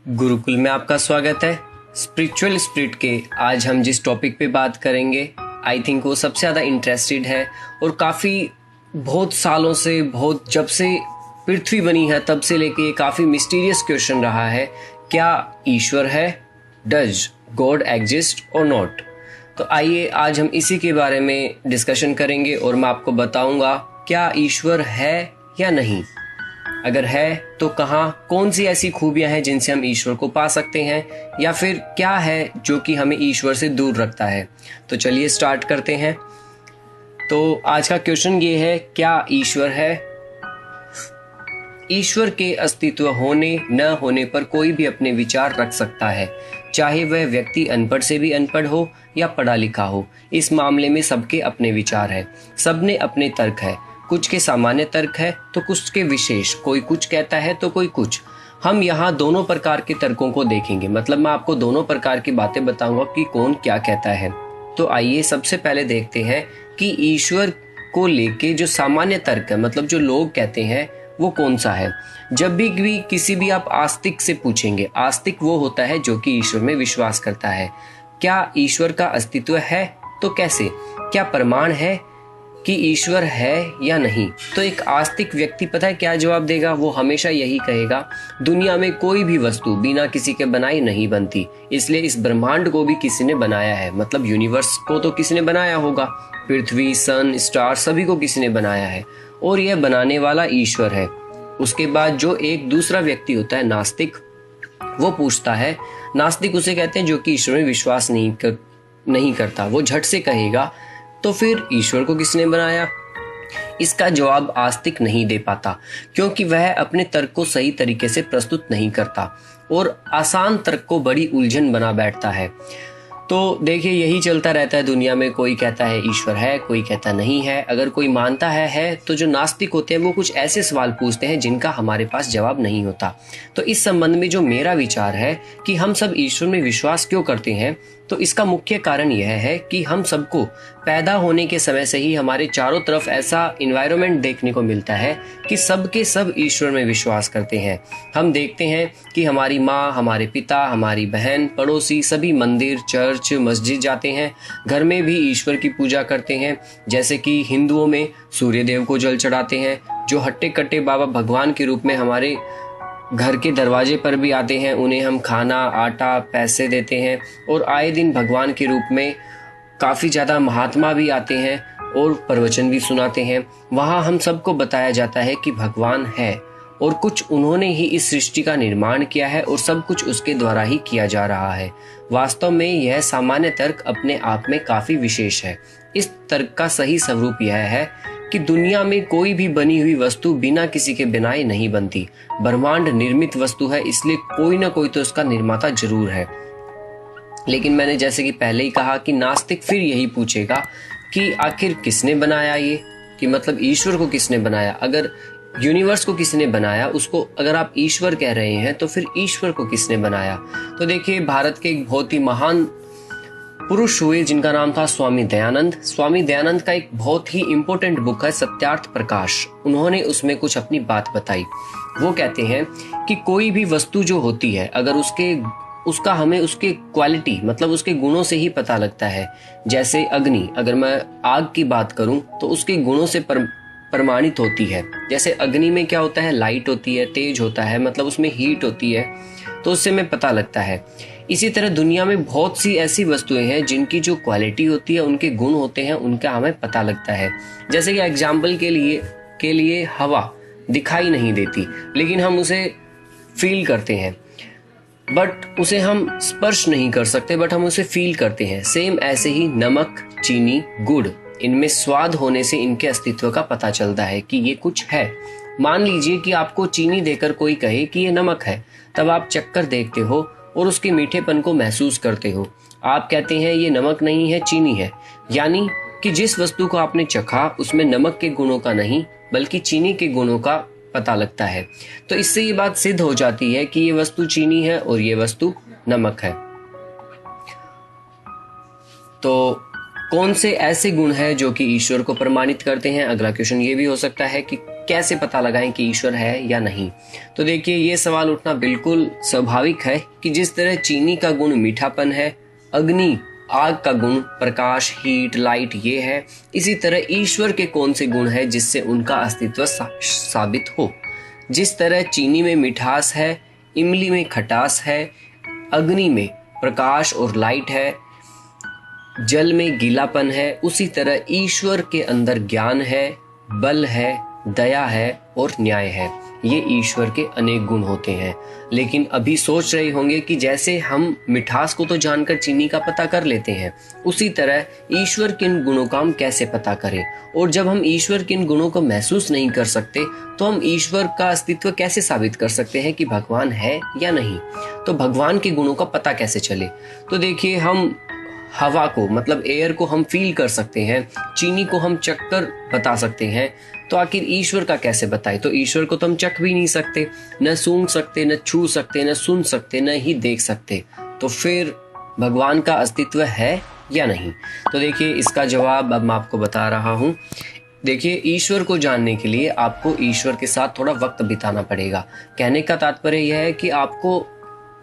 गुरुकुल में आपका स्वागत है। स्पिरिचुअल स्पिरिट के आज हम जिस टॉपिक पे बात करेंगे, आई थिंक वो सबसे ज़्यादा इंटरेस्टेड है और काफ़ी बहुत सालों से, बहुत जब से पृथ्वी बनी है तब से लेके ये काफ़ी मिस्टीरियस क्वेश्चन रहा है। क्या ईश्वर है? डज गॉड एग्जिस्ट और नॉट? तो आइए आज हम इसी के बारे में डिस्कशन करेंगे और मैं आपको बताऊंगा क्या ईश्वर है या नहीं। अगर है तो कहाँ, कौन सी ऐसी खूबियां हैं जिनसे हम ईश्वर को पा सकते हैं, या फिर क्या है जो कि हमें ईश्वर से दूर रखता है। तो चलिए स्टार्ट करते हैं। तो आज का क्वेश्चन ये है, क्या ईश्वर है? ईश्वर के अस्तित्व होने न होने पर कोई भी अपने विचार रख सकता है, चाहे वह व्यक्ति अनपढ़ से भी अनपढ़ हो या पढ़ा लिखा हो। इस मामले में सबके अपने विचार है, सबने अपने तर्क है। कुछ के सामान्य तर्क है तो कुछ के विशेष, कोई कुछ कहता है तो कोई कुछ। हम यहाँ दोनों प्रकार के तर्कों को देखेंगे, मतलब मैं आपको दोनों प्रकार की बातें बताऊंगा कि कौन क्या कहता है। तो आइए सबसे पहले देखते हैं कि ईश्वर को लेके जो सामान्य तर्क है, मतलब जो लोग कहते हैं, वो कौन सा है। जब भी किसी भी आप आस्तिक से पूछेंगे, आस्तिक वो होता है जो कि ईश्वर में विश्वास करता है। क्या ईश्वर का अस्तित्व है? तो कैसे, क्या प्रमाण है कि ईश्वर है या नहीं? तो एक आस्तिक व्यक्ति पता है क्या जवाब देगा? वो हमेशा यही कहेगा, दुनिया में कोई भी वस्तु बिना किसी के बनाई नहीं बनती, इसलिए इस ब्रह्मांड को भी किसी ने बनाया है। मतलब यूनिवर्स को तो किसी ने बनाया होगा, पृथ्वी, सन, स्टार, सभी को किसी ने बनाया है और यह बनाने वाला ईश्वर है। उसके बाद जो एक दूसरा व्यक्ति होता है नास्तिक, वो पूछता है, नास्तिक उसे कहते हैं जो कि ईश्वर में विश्वास नहीं करता। वो झट से कहेगा, तो फिर ईश्वर को किसने बनाया? इसका जवाब आस्तिक नहीं दे पाता, क्योंकि वह अपने तर्क को सही तरीके से प्रस्तुत नहीं करता और आसान तर्क को बड़ी उलझन बना बैठता है। तो देखिए, यही चलता रहता है दुनिया में। कोई कहता है ईश्वर है, कोई कहता नहीं है। अगर कोई मानता है तो जो नास्तिक होते हैं वो कुछ ऐसे सवाल पूछते हैं जिनका हमारे पास जवाब नहीं होता। तो इस संबंध में जो मेरा विचार है कि हम सब ईश्वर में विश्वास क्यों करते हैं, तो इसका मुख्य कारण यह है कि हम सबको पैदा होने के समय से ही हमारे चारों तरफ ऐसा इन्वायरमेंट देखने को मिलता है कि सबके सब ईश्वर में विश्वास करते हैं। हम देखते हैं कि हमारी माँ, हमारे पिता, हमारी बहन, पड़ोसी सभी मंदिर, चर्च, मस्जिद जाते हैं। घर में भी ईश्वर की पूजा करते हैं। जैसे कि हिंदुओं में सूर्य देव को जल चढ़ाते हैं, जो हट्टे कट्टे बाबा भगवान के रूप में हमारे घर के दरवाजे पर भी आते हैं। उन्हें हम खाना, आटा, पैसे देते हैं और आए दिन भगवान के रूप में काफ़ी ज़्यादा महात्मा भी आते हैं और प्रवचन भी सुनाते हैं। वहाँ हम सबको बताया जाता है कि भगवान है और कुछ उन्होंने ही इस सृष्टि का निर्माण किया है और सब कुछ उसके द्वारा ही किया जा रहा है। वास्तव में यह सामान्य तर्क अपने आप में काफ़ी विशेष है। इस तर्क का सही स्वरूप यह है कि दुनिया में कोई भी बनी हुई वस्तु बिना किसी के बनाए नहीं बनती। ब्रह्मांड निर्मित वस्तु है, इसलिए कोई ना कोई तो उसका निर्माता जरूर है। लेकिन मैंने जैसे कि पहले ही कहा कि नास्तिक फिर यही पूछेगा कि आखिर किसने बनाया ये, कि मतलब ईश्वर को किसने बनाया। अगर यूनिवर्स को किसने बनाया, उसको अगर आप ईश्वर कह रहे हैं तो फिर ईश्वर को किसने बनाया। तो देखिए, भारत के एक बहुत ही महान पुरुष हुए जिनका नाम था स्वामी दयानंद। स्वामी दयानंद का एक बहुत ही इंपॉर्टेंट बुक है सत्यार्थ प्रकाश। उन्होंने उसमें कुछ अपनी बात बताई। वो कहते हैं कि कोई भी वस्तु जो होती है, अगर उसका हमें उसके क्वालिटी, मतलब उसके गुणों से ही पता लगता है। जैसे अग्नि, अगर मैं आग की बात करूं तो उसके गुणों से प्रमाणित होती है। जैसे अग्नि में क्या होता है, लाइट होती है, तेज होता है, मतलब उसमें हीट होती है, तो उससे हमें पता लगता है। इसी तरह दुनिया में बहुत सी ऐसी वस्तुएं हैं जिनकी जो क्वालिटी होती है, उनके गुण होते हैं, उनका हमें पता लगता है। जैसे कि एग्जाम्पल के लिए हवा दिखाई नहीं देती, लेकिन हम उसे फील करते हैं, बट उसे हम स्पर्श नहीं कर सकते, बट हम उसे फील करते हैं। सेम ऐसे ही नमक, चीनी, गुड़, इनमें स्वाद होने से इनके अस्तित्व का पता चलता है कि ये कुछ है। मान लीजिए कि आपको चीनी देकर कोई कहे कि ये नमक है, तब आप चक्कर देखते हो और उसके मीठेपन को महसूस करते हो। आप कहते हैं ये नमक नहीं है, चीनी है। यानी कि जिस वस्तु को आपने चखा उसमें नमक के गुणों का नहीं बल्कि चीनी के गुणों का पता लगता है। तो इससे ये बात सिद्ध हो जाती है कि ये वस्तु चीनी है और ये वस्तु नमक है। तो कौन से ऐसे गुण हैं जो कि ईश्वर को प्रमाणित करते हैं? अगला क्वेश्चन ये भी हो सकता है कि कैसे पता लगाएं कि ईश्वर है या नहीं? तो देखिए, ये सवाल उठना बिल्कुल स्वाभाविक है कि जिस तरह चीनी का गुण मीठापन है, अग्नि आग का गुण प्रकाश, हीट, लाइट ये है, इसी तरह ईश्वर के कौन से गुण है जिससे उनका अस्तित्व साबित हो। जिस तरह चीनी में मिठास है, इमली में खटास है, अग्नि में प्रकाश और लाइट है, जल में गीलापन है, उसी तरह ईश्वर के अंदर ज्ञान है, बल है, दया है और न्याय है। ये ईश्वर के अनेक गुण होते हैं। लेकिन अभी सोच रहे होंगे कि जैसे हम मिठास को तो जानकर चीनी का पता कर लेते हैं, उसी तरह ईश्वर के इन गुणों का हम कैसे पता करें? और जब हम ईश्वर के इन गुणों को महसूस नहीं कर सकते तो हम ईश्वर का अस्तित्व कैसे साबित कर सकते हैं कि भगवान है या नहीं? तो भगवान के गुणों का पता कैसे चले? तो देखिए, हम हवा को मतलब एयर को हम फील कर सकते हैं, चीनी को हम चख कर बता सकते हैं, तो आखिर ईश्वर का कैसे बताए? तो ईश्वर को तो हम चख भी नहीं सकते, न सूंघ सकते, न छू सकते, न सुन सकते, न ही देख सकते। तो फिर भगवान का अस्तित्व है या नहीं? तो देखिए, इसका जवाब अब मैं आपको बता रहा हूँ। देखिए, ईश्वर को जानने के लिए आपको ईश्वर के साथ थोड़ा वक्त बिताना पड़ेगा। कहने का तात्पर्य यह है कि आपको,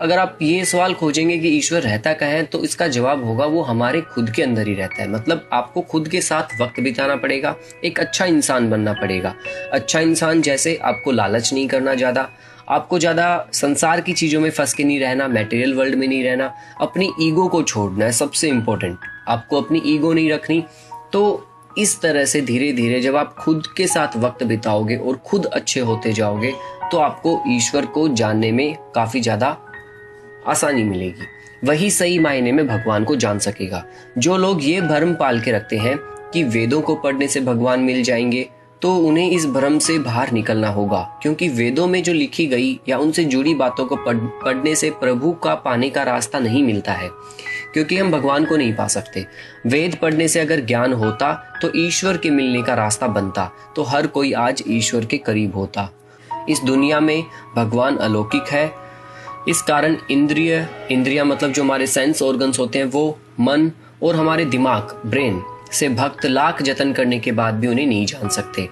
अगर आप ये सवाल खोजेंगे कि ईश्वर रहता कहाँ है, तो इसका जवाब होगा वो हमारे खुद के अंदर ही रहता है। मतलब आपको खुद के साथ वक्त बिताना पड़ेगा, एक अच्छा इंसान बनना पड़ेगा। अच्छा इंसान जैसे आपको लालच नहीं करना ज़्यादा, आपको ज़्यादा संसार की चीज़ों में फंस के नहीं रहना, मटेरियल वर्ल्ड में नहीं रहना, अपनी ईगो को छोड़ना है सबसे इम्पोर्टेंट। आपको अपनी ईगो नहीं रखनी। तो इस तरह से धीरे धीरे जब आप खुद के साथ वक्त बिताओगे और खुद अच्छे होते जाओगे, तो आपको ईश्वर को जानने में काफ़ी ज़्यादा आसानी मिलेगी। वही सही मायने में भगवान को जान सकेगा। जो लोग ये भ्रम पाल के रखते हैं कि वेदों को पढ़ने से भगवान मिल जाएंगे, तो उन्हें इस भ्रम से बाहर निकलना होगा, क्योंकि वेदों में जो लिखी गई या उनसे जुड़ी बातों को पढ़ने से प्रभु का पाने का रास्ता नहीं मिलता है, क्योंकि हम भगवान को नहीं पा सकते। वेद पढ़ने से अगर ज्ञान होता तो ईश्वर के मिलने का रास्ता बनता, तो हर कोई आज ईश्वर के करीब होता। इस दुनिया में भगवान अलौकिक है। इस कारण इंद्रिया मतलब जो हमारे सेंस ऑर्गन्स होते हैं, वो मन और हमारे दिमाग ब्रेन से भक्त लाख जतन करने के बाद भी उन्हें नहीं जान सकते।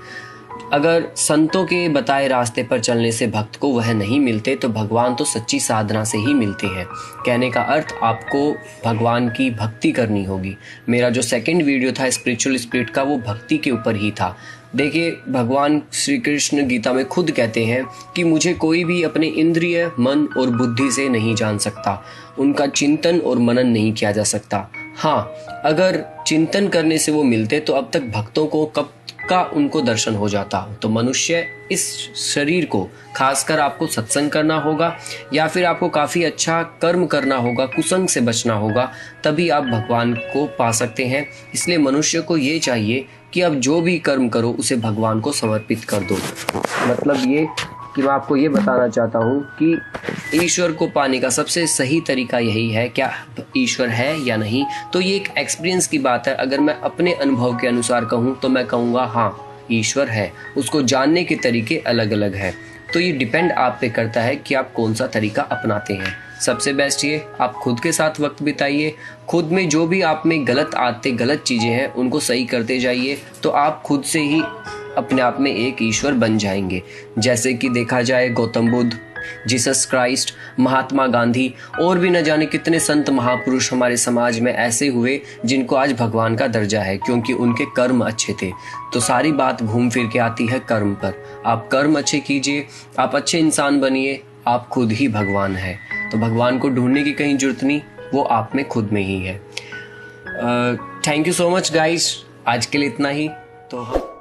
अगर संतों के बताए रास्ते पर चलने से भक्त को वह नहीं मिलते, तो भगवान तो सच्ची साधना से ही मिलते हैं। कहने का अर्थ, आपको भगवान की भक्ति करनी होगी। मेरा जो सेकंड वीडियो था स्पिरिचुअल स्पिरिट का, वो भक्ति के ऊपर ही था। देखिए, भगवान श्री कृष्ण गीता में खुद कहते हैं कि मुझे कोई भी अपने इंद्रिय, मन और बुद्धि से नहीं जान सकता। उनका चिंतन और मनन नहीं किया जा सकता। हाँ, अगर चिंतन करने से वो मिलते तो अब तक भक्तों को कब का उनको दर्शन हो जाता। तो मनुष्य इस शरीर को, खासकर आपको सत्संग करना होगा या फिर आपको काफ़ी अच्छा कर्म करना होगा, कुसंग से बचना होगा, तभी आप भगवान को पा सकते हैं। इसलिए मनुष्य को ये चाहिए कि अब जो भी कर्म करो उसे भगवान को समर्पित कर दो। मतलब ये कि मैं आपको ये बताना चाहता हूँ कि ईश्वर को पाने का सबसे सही तरीका यही है। क्या ईश्वर है या नहीं, तो ये एक एक्सपीरियंस की बात है। अगर मैं अपने अनुभव के अनुसार कहूँ तो मैं कहूँगा हाँ, ईश्वर है। उसको जानने के तरीके अलग अलग हैं। तो ये डिपेंड आप पे करता है कि आप कौन सा तरीका अपनाते हैं। सबसे बेस्ट ये, आप खुद के साथ वक्त बिताइए। खुद में जो भी आप में गलत आदतें, गलत चीज़ें हैं, उनको सही करते जाइए, तो आप खुद से ही अपने आप में एक ईश्वर बन जाएंगे। जैसे कि देखा जाए, गौतम बुद्ध, जीसस क्राइस्ट, महात्मा गांधी और भी न जाने कितने संत महापुरुष हमारे समाज में ऐसे हुए जिनको आज भगवान का दर्जा है, क्योंकि उनके कर्म अच्छे थे। तो सारी बात घूम फिर के आती है कर्म पर। आप कर्म अच्छे कीजिए, आप अच्छे इंसान बनिए, आप खुद ही भगवान है। तो भगवान को ढूंढने की कहीं जरूरत नहीं, वो आप में खुद में ही है। Thank you so much guys, आज के लिए इतना ही। तो